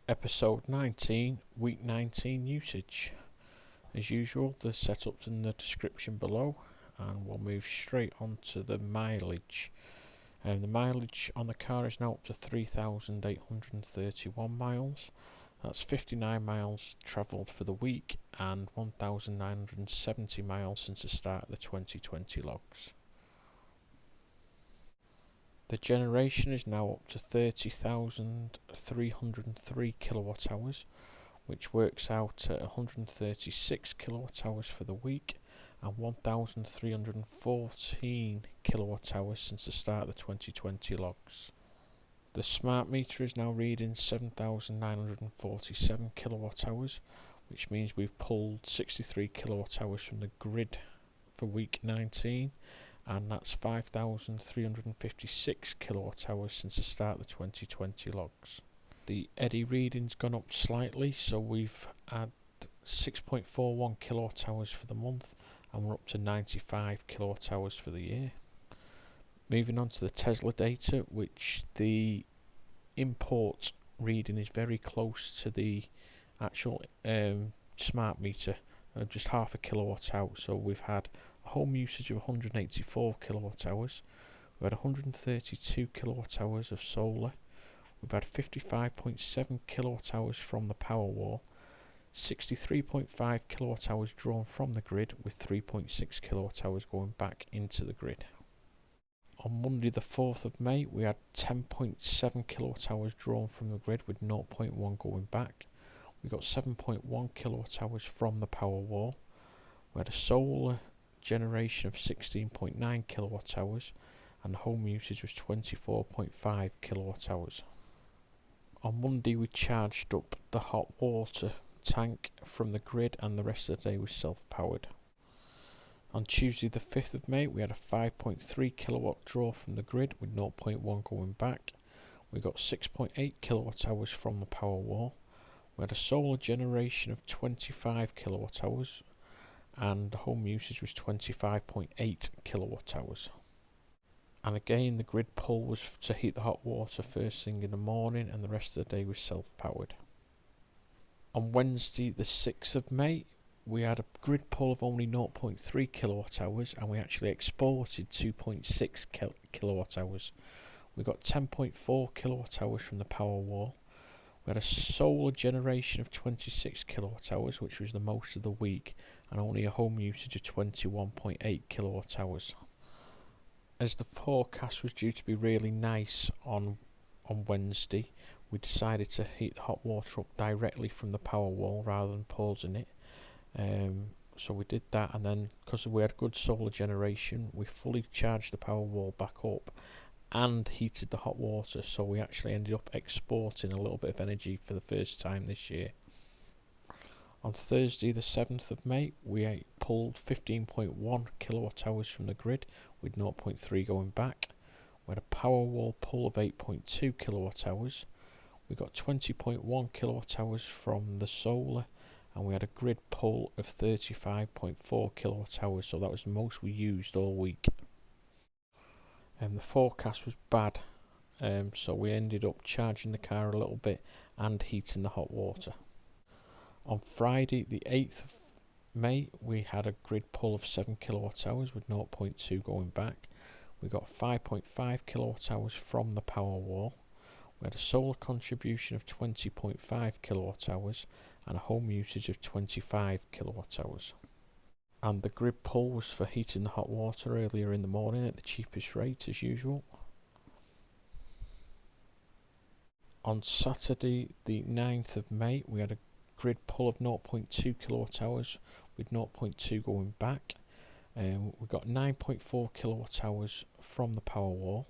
Episode 19, Week 19 usage. As usual, the setup's in the description below, and we'll move straight on to the mileage. The mileage on the car is now up to 3,831 miles. That's 59 miles travelled for the week and 1,970 miles since the start of the 2020 logs. The generation is now up to 30,303 kilowatt hours, which works out at 136 kilowatt hours for the week and 1,314 kilowatt hours since the start of the 2020 logs. The smart meter is now reading 7,947 kilowatt hours, which means we've pulled 63 kilowatt hours from the grid for week 19. And that's 5,356 kilowatt hours since the start of the 2020 logs. The Eddi reading's gone up slightly, so we've had 6.41 kilowatt hours for the month, and we're up to 95 kilowatt hours for the year. Moving on to the Tesla data, which the import reading is very close to the actual smart meter, just half a kilowatt out. So we've had home usage of 184 kilowatt hours, we've had 132 kilowatt hours of solar, we've had 55.7 kilowatt hours from the powerwall, 63.5 kilowatt hours drawn from the grid, with 3.6 kilowatt hours going back into the grid. On Monday the 4th of May we had 10.7 kilowatt hours drawn from the grid, with 0.1 going back. We got 7.1 kilowatt hours from the powerwall. We had a solar generation of 16.9 kilowatt hours, and home usage was 24.5 kilowatt hours. On Monday we charged up the hot water tank from the grid, and the rest of the day was self-powered. On Tuesday the 5th of May we had a 5.3 kilowatt draw from the grid, with 0.1 going back. We got 6.8 kilowatt hours from the powerwall. We had a solar generation of 25 kilowatt hours, and the home usage was 25.8 kilowatt hours. And again, the grid pull was to heat the hot water first thing in the morning, and the rest of the day was self-powered. On Wednesday the 6th of May we had a grid pull of only 0.3 kilowatt hours, and we actually exported 2.6 kilowatt hours. We got 10.4 kilowatt hours from the Powerwall. We had a solar generation of 26 kilowatt hours, which was the most of the week, and only a home usage of 21.8 kilowatt hours. As the forecast was due to be really nice on Wednesday, we decided to heat the hot water up directly from the Powerwall rather than pausing it. So we did that, and then because we had good solar generation, we fully charged the Powerwall back up and heated the hot water, so we actually ended up exporting a little bit of energy for the first time this year. On Thursday the 7th of May we pulled 15.1 kilowatt hours from the grid, with 0.3 going back. We had a Powerwall pull of 8.2 kilowatt hours. We got 20.1 kilowatt hours from the solar, and we had a grid pull of 35.4 kilowatt hours, so that was the most we used all week. The forecast was bad, so we ended up charging the car a little bit and heating the hot water. On Friday the 8th of May we had a grid pull of 7 kilowatt hours, with 0.2 going back. We got 5.5 kilowatt hours from the Powerwall. We had a solar contribution of 20.5 kilowatt hours and a home usage of 25 kilowatt hours. And the grid pull was for heating the hot water earlier in the morning at the cheapest rate as usual. On Saturday the 9th of May we had a grid pull of 0.2 kilowatt hours, with 0.2 going back. We got 9.4 kilowatt hours from the Powerwall.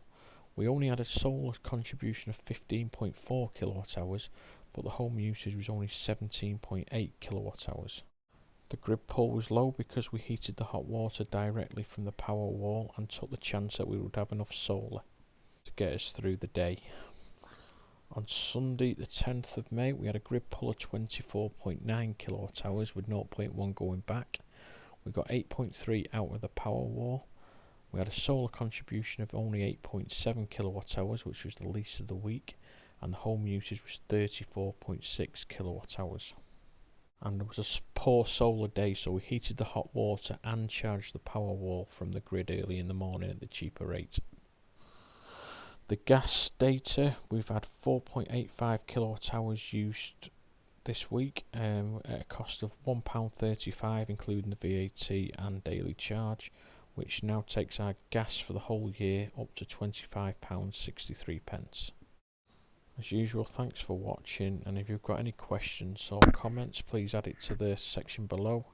We only had a solar contribution of 15.4 kilowatt hours, but the home usage was only 17.8 kilowatt hours. The grid pull was low because we heated the hot water directly from the Powerwall and took the chance that we would have enough solar to get us through the day. On Sunday the 10th of May we had a grid pull of 24.9 kilowatt hours, with 0.1 going back. We got 8.3 out of the Powerwall. We had a solar contribution of only 8.7 kilowatt hours, which was the least of the week, and the home usage was 34.6 kilowatt hours. And there was a poor solar day, so we heated the hot water and charged the powerwall from the grid early in the morning at the cheaper rate. The gas data, we've had 4.85 kilowatt hours used this week at a cost of £1.35 including the VAT and daily charge, which now takes our gas for the whole year up to £25.63. As usual, thanks for watching, and if you've got any questions or comments, please add it to the section below.